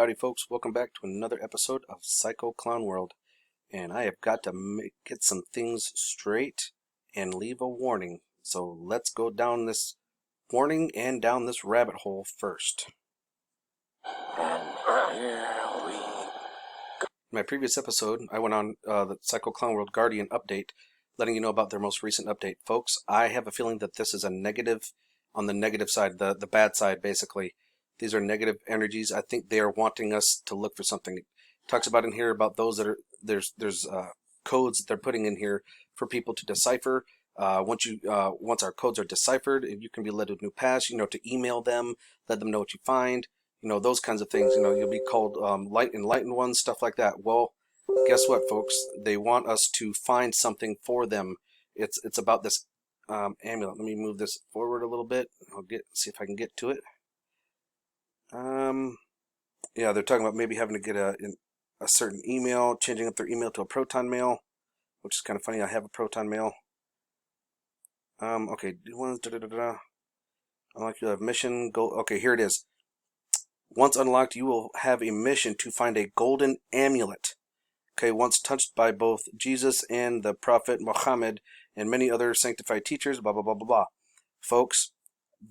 Howdy folks, welcome back to another episode of Psycho Clown World. And I have got to get some things straight and leave a warning. So let's go down this warning and down this rabbit hole first. In my previous episode, I went on the Psycho Clown World Guardian update, letting you know about their most recent update. Folks, I have a feeling that this is a negative, on the negative side, the bad side basically. These are negative energies. I think they are wanting us to look for something. It talks about in here about those that are there's codes that they're putting in here for people to decipher. Once our codes are deciphered, you can be led to a new path. To email them, let them know what you find. Those kinds of things. You'll be called enlightened ones, stuff like that. Well, guess what, folks? They want us to find something for them. It's about this amulet. Let me move this forward a little bit. See if I can get to it. Yeah, they're talking about maybe having to get a certain email, changing up their email to a proton mail, which is kind of funny. I have a proton mail. Okay, do ones, unlock, you'll have mission, go, okay, here it is. Once unlocked, you will have a mission to find a golden amulet. Okay, once touched by both Jesus and the Prophet Muhammad and many other sanctified teachers, blah, blah, blah, blah, blah. Folks,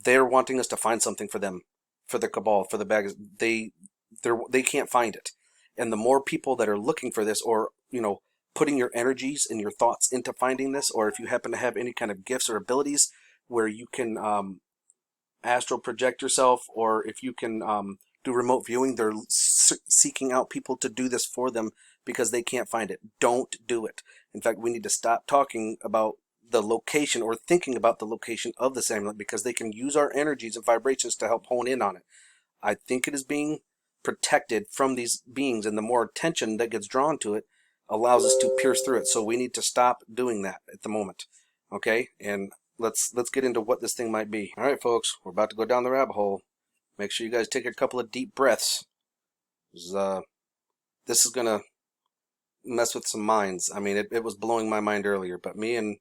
they're wanting us to find something for them. For the cabal, for the bags, they can't find it. And the more people that are looking for this, or putting your energies and your thoughts into finding this, or if you happen to have any kind of gifts or abilities where you can astral project yourself, or if you can do remote viewing, they're seeking out people to do this for them because they can't find it. Don't do it. In fact, we need to stop talking about the location or thinking about the location of this amulet, because they can use our energies and vibrations to help hone in on it. I think it is being protected from these beings, and the more attention that gets drawn to it allows us to pierce through it. So we need to stop doing that at the moment. Okay? And let's get into what this thing might be. All right, folks, we're about to go down the rabbit hole. Make sure you guys take a couple of deep breaths. This is gonna mess with some minds. I mean, it was blowing my mind earlier, but me and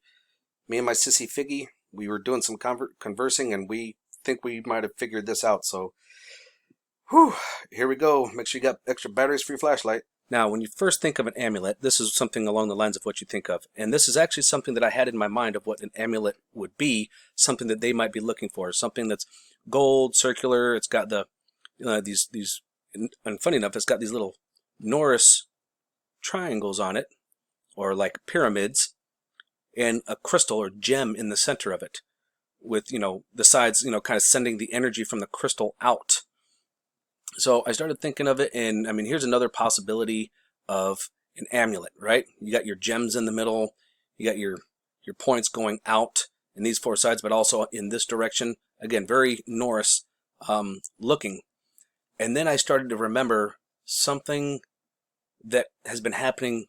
my sissy Figgy, we were doing some conversing, and we think we might have figured this out. So, whew, here we go. Make sure you got extra batteries for your flashlight. Now, when you first think of an amulet, this is something along the lines of what you think of. And this is actually something that I had in my mind of what an amulet would be, something that they might be looking for, something that's gold, circular. It's got the these, and funny enough, it's got these little Norris triangles on it, or like pyramids, and a crystal or gem in the center of it, with the sides kind of sending the energy from the crystal out. So I started thinking of it, and I mean, here's another possibility of an amulet, right? You got your gems in the middle, you got your points going out in these four sides, but also in this direction. Again, very Norse looking. And then I started to remember something that has been happening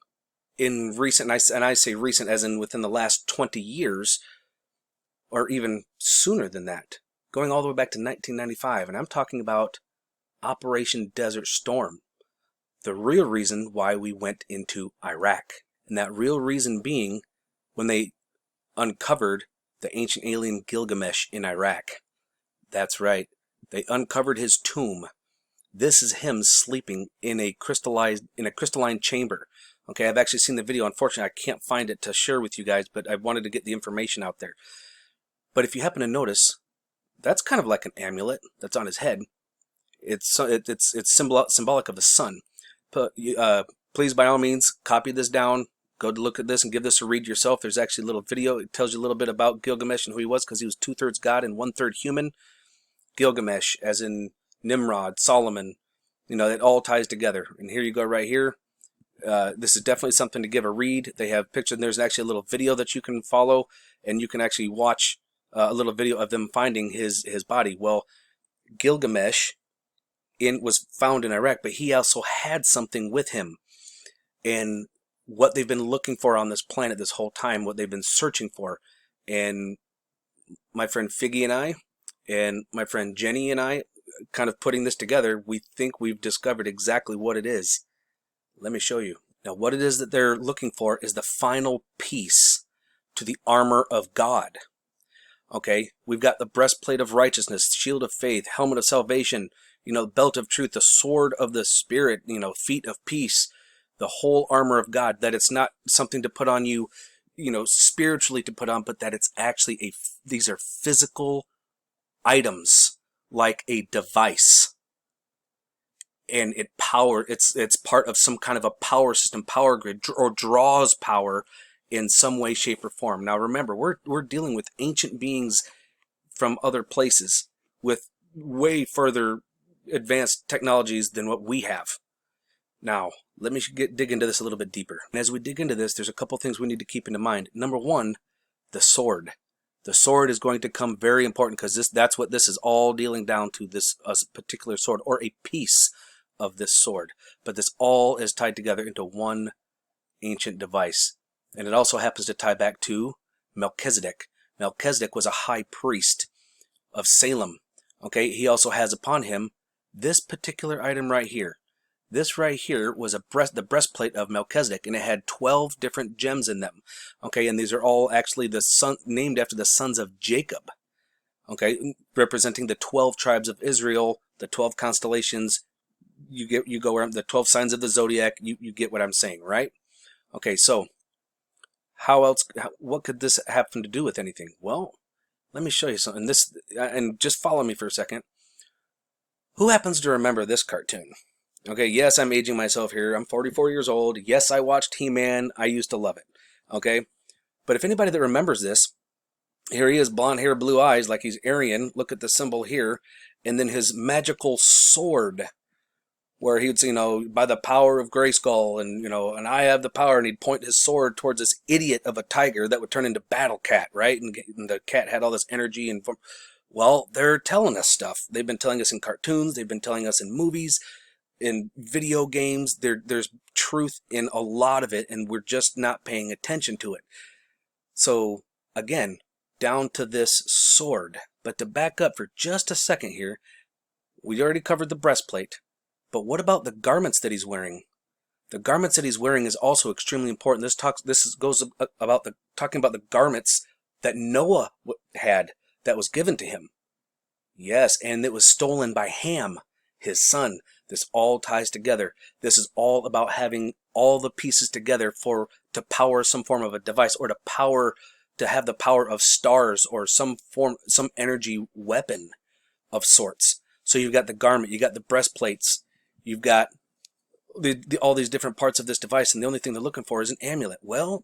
in recent, and I say recent as in within the last 20 years, or even sooner than that, going all the way back to 1995, and I'm talking about Operation Desert Storm, the real reason why we went into Iraq. And that real reason being when they uncovered the ancient alien Gilgamesh in Iraq. That's right, they uncovered his tomb. This is him sleeping in a crystalline chamber. Okay, I've actually seen the video. Unfortunately, I can't find it to share with you guys, but I wanted to get the information out there. But if you happen to notice, that's kind of like an amulet that's on his head. It's symbolic of the sun. Please, by all means, copy this down. Go to look at this and give this a read yourself. There's actually a little video. It tells you a little bit about Gilgamesh and who he was, because he was 2/3 God and 1/3 human. Gilgamesh, as in Nimrod, Solomon, it all ties together. And here you go right here. This is definitely something to give a read. They have pictures, and there's actually a little video that you can follow, and you can actually watch a little video of them finding his body. Well, Gilgamesh was found in Iraq, but he also had something with him. And what they've been looking for on this planet this whole time, what they've been searching for, and my friend Figgy and I, and my friend Jenny and I, kind of putting this together, we think we've discovered exactly what it is. Let me show you. Now, what it is that they're looking for is the final piece to the armor of God. Okay, we've got the breastplate of righteousness, shield of faith, helmet of salvation, You know, belt of truth, the sword of the Spirit, you know, feet of peace, the whole armor of God, that it's not something to put on you, you know, spiritually to put on, but that it's actually these are physical items like a device. And it's part of some kind of a power system, power grid, or draws power in some way, shape, or form. Now remember, we're dealing with ancient beings from other places with way further advanced technologies than what we have. Now, let me dig into this a little bit deeper. And as we dig into this, there's a couple things we need to keep in mind. Number one, the sword. The sword is going to come very important because that's what this is all dealing down to, this particular sword, or a piece of this sword. But this all is tied together into one ancient device. And it also happens to tie back to Melchizedek. Melchizedek was a high priest of Salem. Okay, he also has upon him this particular item right here. This right here was the breastplate of Melchizedek, and it had 12 different gems in them. Okay, and these are all actually named after the sons of Jacob. Okay, representing the 12 tribes of Israel, the 12 constellations. You go around the 12 signs of the zodiac. You get what I'm saying, right? Okay, so what could this happen to do with anything? Well, let me show you something. And just follow me for a second. Who happens to remember this cartoon? Okay, yes, I'm aging myself here. I'm 44 years old. Yes, I watched He-Man. I used to love it. Okay, but if anybody that remembers this, here he is, blonde hair, blue eyes, like he's Aryan. Look at the symbol here. And then his magical sword, where he would say, you know, by the power of Grayskull, and, you know, and I have the power, and he'd point his sword towards this idiot of a tiger that would turn into Battle Cat, right? And the cat had all this energy and... Well, they're telling us stuff. They've been telling us in cartoons. They've been telling us in movies, in video games. There's truth in a lot of it, and we're just not paying attention to it. So, again, down to this sword. But to back up for just a second here, we already covered the breastplate. But what about the garments that he's wearing? The garments that he's wearing is also extremely important. This goes about talking about the garments that Noah had that was given to him. Yes, and it was stolen by Ham, his son. This all ties together. This is all about having all the pieces together to power some form of a device, or to have the power of stars, or some energy weapon of sorts. So you've got the garment, you got the breastplates, you've got all these different parts of this device, and the only thing they're looking for is an amulet. Well,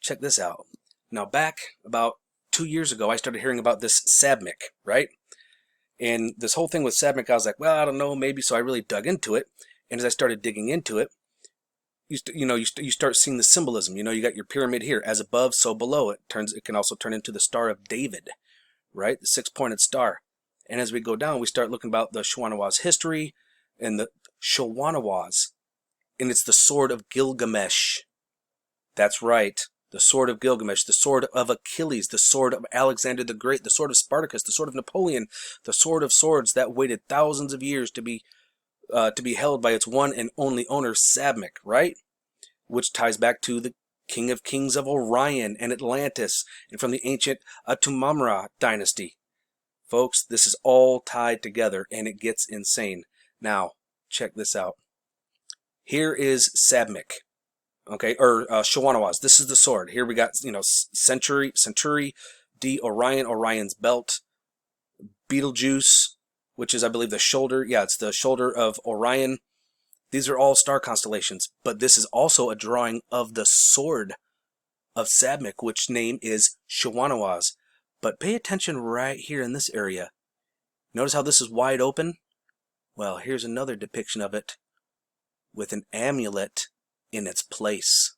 check this out. Now, back about 2 years ago, I started hearing about this Sabmic, right? And this whole thing with Sabmic, I was like, well, I don't know, maybe. So I really dug into it. And as I started digging into it, you start seeing the symbolism. You know, you got your pyramid here, as above, so below. It can also turn into the Star of David, right? The six-pointed star. And as we go down, we start looking about the Shawanawas history and the Shawanawas. And it's the sword of Gilgamesh. That's right. The sword of Gilgamesh, the sword of Achilles, the sword of Alexander the Great, the sword of Spartacus, the sword of Napoleon, the sword of swords that waited thousands of years to be held by its one and only owner, Sabmic, right? Which ties back to the King of Kings of Orion and Atlantis, and from the ancient Atumamra dynasty. Folks, this is all tied together, and it gets insane. Now, check this out. Here is Sabmic. Okay, or Shawanawas. This is the sword. Here we got, Century D, Orion's belt, Betelgeuse, which is, I believe, the shoulder. Yeah, it's the shoulder of Orion. These are all star constellations, but this is also a drawing of the sword of Sabmic, which name is Shawanawas. But pay attention right here in this area. Notice how this is wide open? Well, here's another depiction of it with an amulet in its place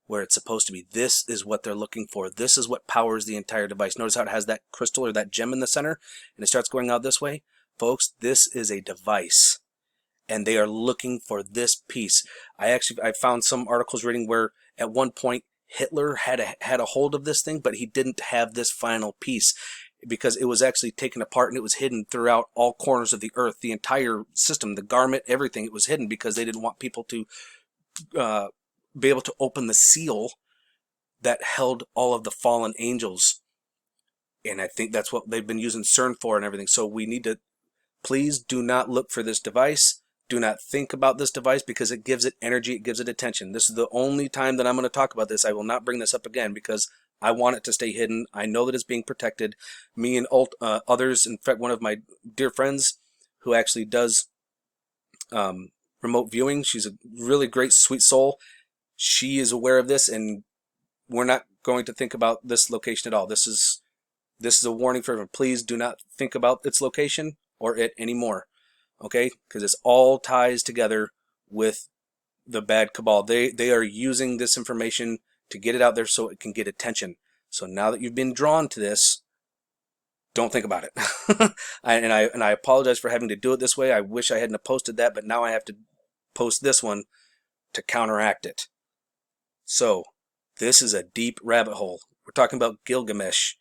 where it's supposed to be. This is what they're looking for. This is what powers the entire device. Notice how it has that crystal or that gem in the center and it starts going out this way? Folks, this is a device and they are looking for this piece. I found some articles reading where at one point Hitler had a hold of this thing, but he didn't have this final piece because it was actually taken apart and it was hidden throughout all corners of the earth. The entire system, the garment, everything, it was hidden because they didn't want people to be able to open the seal that held all of the fallen angels. And I think that's what they've been using CERN for and everything. So we need to Please do not look for this device. Do not think about this device because it gives it energy, it gives it attention. This is the only time that I'm going to talk about this. I will not bring this up again because I want it to stay hidden. I know that it's being protected. Me and others, in fact, one of my dear friends who actually does remote viewing, she's a really great, sweet soul. She is aware of this, and we're not going to think about this location at all. This is a warning for everyone. Please do not think about its location or it anymore. Okay? Because it's all ties together with the bad cabal. They are using this information to get it out there so it can get attention. So now that you've been drawn to this, don't think about it. And I apologize for having to do it this way. I wish I hadn't posted that, but now I have to post this one to counteract it. So this is a deep rabbit hole. We're talking about Gilgamesh,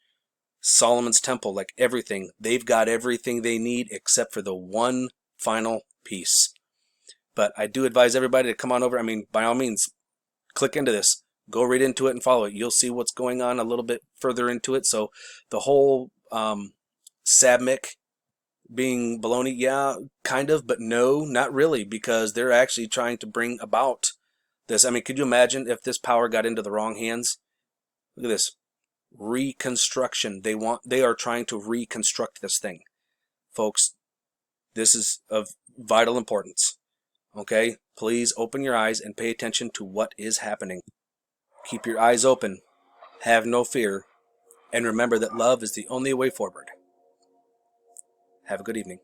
Solomon's temple, like everything. They've got everything they need except for the one final piece. But I do advise everybody to come on over. I mean, by all means, click into this. Go read into it and follow it. You'll see what's going on a little bit further into it. So the whole Sabmic being baloney, yeah, kind of, but no, not really, because they're actually trying to bring about this. I mean, could you imagine if this power got into the wrong hands? Look at this. Reconstruction. They are trying to reconstruct this thing. Folks, this is of vital importance. Okay? Please open your eyes and pay attention to what is happening. Keep your eyes open. Have no fear. And remember that love is the only way forward. Have a good evening.